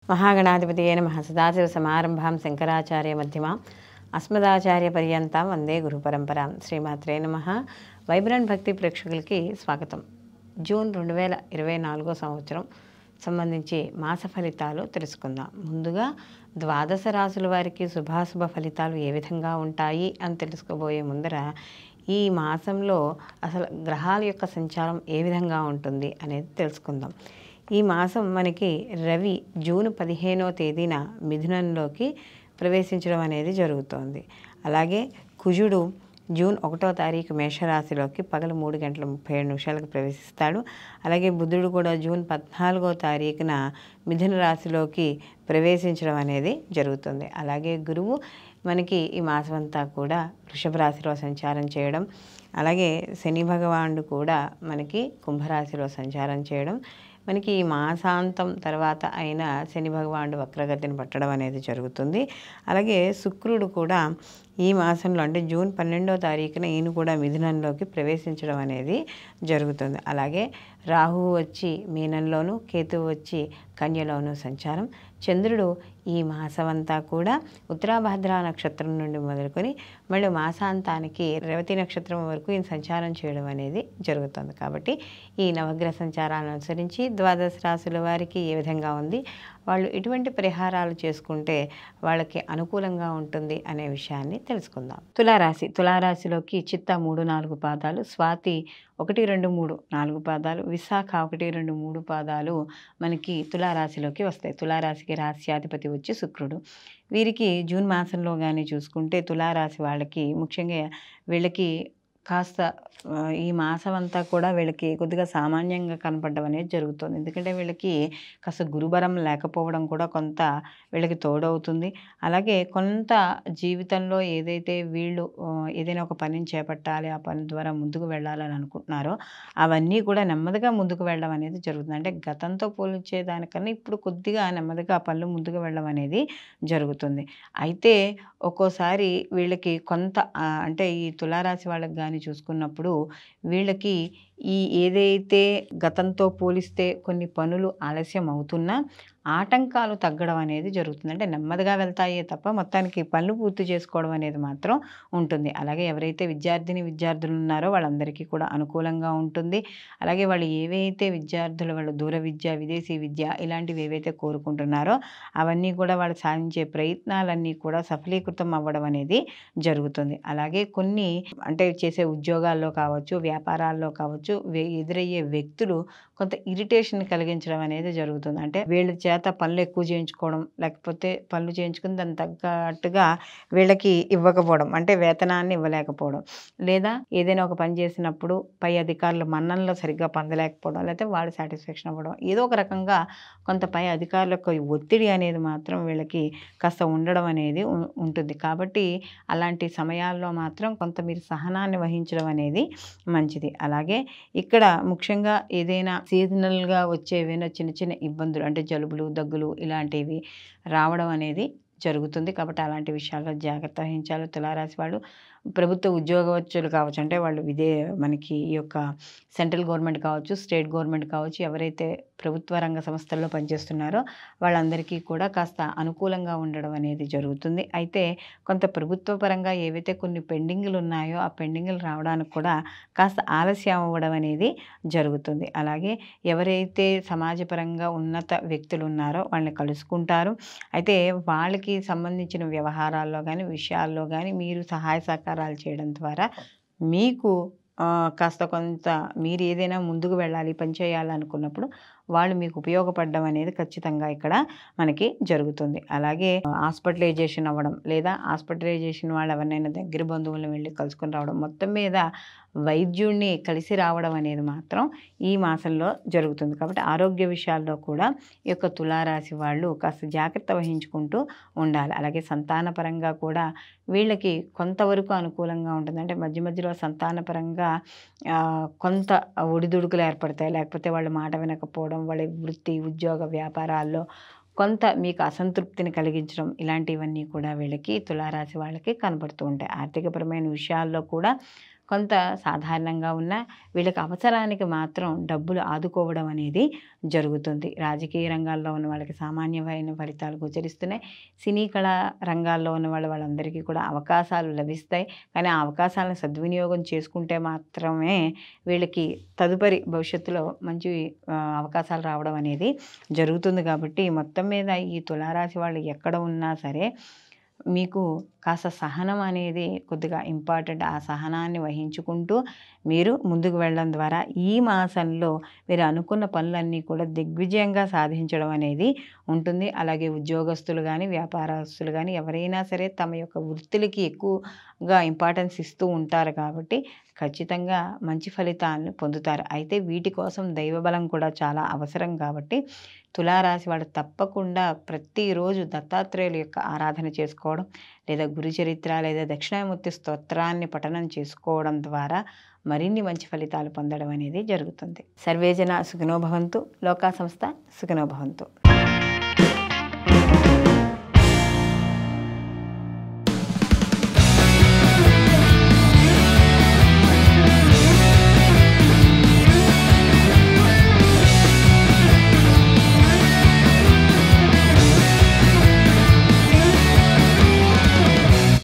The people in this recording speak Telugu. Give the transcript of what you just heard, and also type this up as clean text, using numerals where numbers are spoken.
మహాగణాధిపతయే నమః. సదాశివసమారంభాం శంకరాచార్య మధ్యమాం అస్మదాచార్య పర్యంతం వందే గురు పరంపరాం. శ్రీమాత్రే నమః. వైబ్రెంట్ భక్తి ప్రేక్షకులకి స్వాగతం. జూన్ 2024 సంవత్సరం సంబంధించి మాస ఫలితాలు తెలుసుకుందాం. ముందుగా ద్వాదశ రాశుల వారికి శుభాశుభ ఫలితాలు ఏ విధంగా ఉంటాయి అని తెలుసుకోబోయే ముందర ఈ మాసంలో అసలు గ్రహాల యొక్క సంచారం ఏ విధంగా ఉంటుంది అనేది తెలుసుకుందాం. ఈ మాసం మనకి రవి జూన్ 15వ తేదీన మిథునంలోకి ప్రవేశించడం అనేది జరుగుతోంది. అలాగే కుజుడు జూన్ 1వ తారీఖు మేషరాశిలోకి పగలు 3:37 ప్రవేశిస్తాడు. అలాగే బుధుడు కూడా జూన్ 14వ తారీఖున మిథున రాశిలోకి ప్రవేశించడం అనేది జరుగుతుంది. అలాగే గురువు మనకి ఈ మాసం అంతా కూడా వృషభ రాశిలో సంచారం చేయడం, అలాగే శని భగవానుడు కూడా మనకి కుంభరాశిలో సంచారం చేయడం, మనకి ఈ మాసాంతం తర్వాత అయిన శని భగవానుడు వక్రగతిని పట్టడం అనేది జరుగుతుంది. అలాగే శుక్రుడు కూడా ఈ మాసంలో అంటే జూన్ 12వ తారీఖున ఈయన కూడా మిథునంలోకి ప్రవేశించడం అనేది జరుగుతుంది. అలాగే రాహువు వచ్చి మీనంలోను, కేతువు వచ్చి కన్యలోను సంచారం. చంద్రుడు ఈ మాసమంతా కూడా ఉత్తరాభాద్ర నక్షత్రం నుండి మొదలుకొని మళ్ళీ మాసాంతానికి రేవతి నక్షత్రం వరకు ఈయన సంచారం చేయడం అనేది జరుగుతుంది. కాబట్టి ఈ నవగ్రహ సంచారాలను అనుసరించి ద్వాదశ రాశుల వారికి ఏ విధంగా ఉంది, వాళ్ళు ఎటువంటి పరిహారాలు చేసుకుంటే వాళ్ళకి అనుకూలంగా ఉంటుంది అనే విషయాన్ని తెలుసుకుందాం. తులారాశిలోకి చిత్త 3-4 పాదాలు, స్వాతి 1-2-3 4 పాదాలు, విశాఖ 1-2-3 పాదాలు మనకి తులారాశిలోకి వస్తాయి. తులారాశికి రాశ్యాధిపతి వచ్చి శుక్రుడు. వీరికి జూన్ మాసంలో కానీ చూసుకుంటే తులారాశి వాళ్ళకి ముఖ్యంగా వీళ్ళకి కాస్త ఈ మాసం అంతా కూడా వీళ్ళకి కొద్దిగా సామాన్యంగా కనపడడం అనేది జరుగుతుంది. ఎందుకంటే వీళ్ళకి కాస్త గురుబలం లేకపోవడం కూడా కొంత వీళ్ళకి తోడవుతుంది. అలాగే కొంత జీవితంలో ఏదైతే వీళ్ళు ఏదైనా ఒక పనిని చేపట్టాలి, ఆ పని ద్వారా ముందుకు వెళ్ళాలని అనుకుంటున్నారో అవన్నీ కూడా నెమ్మదిగా ముందుకు వెళ్ళడం అనేది జరుగుతుంది. అంటే గతంతో పోల్చే దానికన్నా ఇప్పుడు కొద్దిగా నెమ్మదిగా ఆ పనులు ముందుకు వెళ్ళడం అనేది జరుగుతుంది. అయితే ఒక్కోసారి వీళ్ళకి కొంత అంటే ఈ తులారాశి వాళ్ళకి కానీ చూసుకున్నప్పుడు వీళ్ళకి ఈ ఏదైతే గతంతో పోలిస్తే కొన్ని పనులు ఆలస్యం అవుతున్నా ఆటంకాలు తగ్గడం అనేది జరుగుతుంది. అంటే నెమ్మదిగా వెళ్తాయే తప్ప మొత్తానికి పనులు పూర్తి చేసుకోవడం అనేది మాత్రం ఉంటుంది. అలాగే ఎవరైతే విద్యార్థులు ఉన్నారో వాళ్ళందరికీ కూడా అనుకూలంగా ఉంటుంది. అలాగే వాళ్ళు ఏవైతే విద్యార్థులు వాళ్ళు దూర విద్య, విదేశీ విద్య ఇలాంటివి ఏవైతే కోరుకుంటున్నారో అవన్నీ కూడా వాళ్ళు సాధించే ప్రయత్నాలన్నీ కూడా సఫలీకృతం అవ్వడం అనేది జరుగుతుంది. అలాగే కొన్ని అంటే చేసే ఉద్యోగాల్లో కావచ్చు, వ్యాపారాల్లో కావచ్చు, ఎదురయ్యే వ్యక్తులు కొంత ఇరిటేషన్ కలిగించడం అనేది జరుగుతుంది. అంటే వీళ్ళ చేత పనులు ఎక్కువ చేయించుకోవడం, లేకపోతే పనులు చేయించుకుని దానికి తగ్గట్టుగా వీళ్ళకి ఇవ్వకపోవడం, అంటే వేతనాన్ని ఇవ్వలేకపోవడం, లేదా ఏదైనా ఒక పని చేసినప్పుడు పై అధికారులు మన్ననలో సరిగ్గా పొందలేకపోవడం, లేకపోతే వాళ్ళు సాటిస్ఫాక్షన్ అవ్వడం, ఏదో ఒక రకంగా కొంత పై అధికారులకు ఒత్తిడి అనేది మాత్రం వీళ్ళకి కాస్త ఉండడం అనేది ఉంటుంది. కాబట్టి అలాంటి సమయాల్లో మాత్రం కొంత మీరు సహనాన్ని వహించడం అనేది మంచిది. అలాగే ఇక్కడ ముఖ్యంగా ఏదైనా సీజనల్గా వచ్చేవైనా చిన్న చిన్న ఇబ్బందులు అంటే జలుబులు, దగ్గులు ఇలాంటివి రావడం అనేది జరుగుతుంది. కాబట్టి అలాంటి విషయాల్లో జాగ్రత్త వహించాలి. తులారాశి వాళ్ళు ప్రభుత్వ ఉద్యోగస్తులు కావచ్చు, అంటే వాళ్ళు మనకి ఈ యొక్క సెంట్రల్ గవర్నమెంట్ కావచ్చు, స్టేట్ గవర్నమెంట్ కావచ్చు, ఎవరైతే ప్రభుత్వ రంగ సంస్థల్లో పనిచేస్తున్నారో వాళ్ళందరికీ కూడా కాస్త అనుకూలంగా ఉండడం అనేది జరుగుతుంది. అయితే కొంత ప్రభుత్వ పరంగా ఏవైతే కొన్ని పెండింగ్లు ఉన్నాయో ఆ పెండింగ్లు రావడానికి కూడా కాస్త ఆలస్యం అవ్వడం అనేది జరుగుతుంది. అలాగే ఎవరైతే సమాజపరంగా ఉన్నత వ్యక్తులు ఉన్నారో వాళ్ళని కలుసుకుంటారు. అయితే వాళ్ళకి సంబంధించిన వ్యవహారాల్లో కానీ విషయాల్లో కానీ మీరు సహాయ సహకారాలు చేయడం ద్వారా మీకు కాస్త కొంత మీరు ఏదైనా ముందుకు వెళ్ళాలి, పని చేయాలనుకున్నప్పుడు వాళ్ళు మీకు ఉపయోగపడడం అనేది ఖచ్చితంగా ఇక్కడ మనకి జరుగుతుంది. అలాగే హాస్పిటలైజేషన్ అవ్వడం, లేదా హాస్పిటలైజేషన్ వాళ్ళు ఎవరినైనా దగ్గర బంధువులను వెళ్ళి కలుసుకొని రావడం, మొత్తం మీద వైద్యుడిని కలిసి రావడం అనేది మాత్రం ఈ మాసంలో జరుగుతుంది. కాబట్టి ఆరోగ్య విషయాల్లో కూడా ఈ యొక్క తులారాశి వాళ్ళు కాస్త జాగ్రత్త వహించుకుంటూ ఉండాలి. అలాగే సంతానపరంగా కూడా వీళ్ళకి కొంతవరకు అనుకూలంగా ఉంటుంది. అంటే మధ్య మధ్యలో సంతానపరంగా కొంత ఒడిదుడుకులు ఏర్పడతాయి, లేకపోతే వాళ్ళ మాట వినకపోవడం, వాళ్ళ వృత్తి, ఉద్యోగ, వ్యాపారాల్లో కొంత మీకు అసంతృప్తిని కలిగించడం ఇలాంటివన్నీ కూడా వీళ్ళకి తులారాశి వాళ్ళకి కనబడుతూ ఉంటాయి. ఆర్థికపరమైన విషయాల్లో కూడా కొంత సాధారణంగా ఉన్న వీళ్ళకి అవసరానికి మాత్రం డబ్బులు ఆదుకోవడం అనేది జరుగుతుంది. రాజకీయ రంగాల్లో ఉన్న వాళ్ళకి సామాన్యమైన ఫలితాలు గోచరిస్తున్నాయి. సినీ కళా రంగాల్లో ఉన్న వాళ్ళందరికీ కూడా అవకాశాలు లభిస్తాయి. కానీ ఆ అవకాశాలను సద్వినియోగం చేసుకుంటే మాత్రమే వీళ్ళకి తదుపరి భవిష్యత్తులో మంచి అవకాశాలు రావడం అనేది జరుగుతుంది. కాబట్టి మొత్తం మీద ఈ తులారాశి వాళ్ళు ఎక్కడ ఉన్నా సరే మీకు కాస్త సహనం అనేది కొద్దిగా ఇంపార్టెంట్. ఆ సహనాన్ని వహించుకుంటూ మీరు ముందుకు వెళ్ళడం ద్వారా ఈ మాసంలో మీరు అనుకున్న పనులన్నీ కూడా దిగ్విజయంగా సాధించడం అనేది ఉంటుంది. అలాగే ఉద్యోగస్తులు కానీ, వ్యాపారస్తులు కానీ ఎవరైనా సరే తమ యొక్క వృత్తులకి ఎక్కువగా ఇంపార్టెన్స్ ఇస్తూ ఉంటారు కాబట్టి ఖచ్చితంగా మంచి ఫలితాలను పొందుతారు. అయితే వీటి కోసం దైవబలం కూడా చాలా అవసరం కాబట్టి తులారాశి వాళ్ళు తప్పకుండా ప్రతిరోజు దత్తాత్రేయుల యొక్క ఆరాధన చేసుకోవడం, లేదా గురుచరిత్ర, లేదా దక్షిణామూర్తి స్తోత్రాన్ని పఠనం చేసుకోవడం ద్వారా మరిన్ని మంచి ఫలితాలు పొందడం అనేది జరుగుతుంది. సర్వేజన సుఖినో భవంతు. లోకా సంస్థ సుఖినో భవంతు.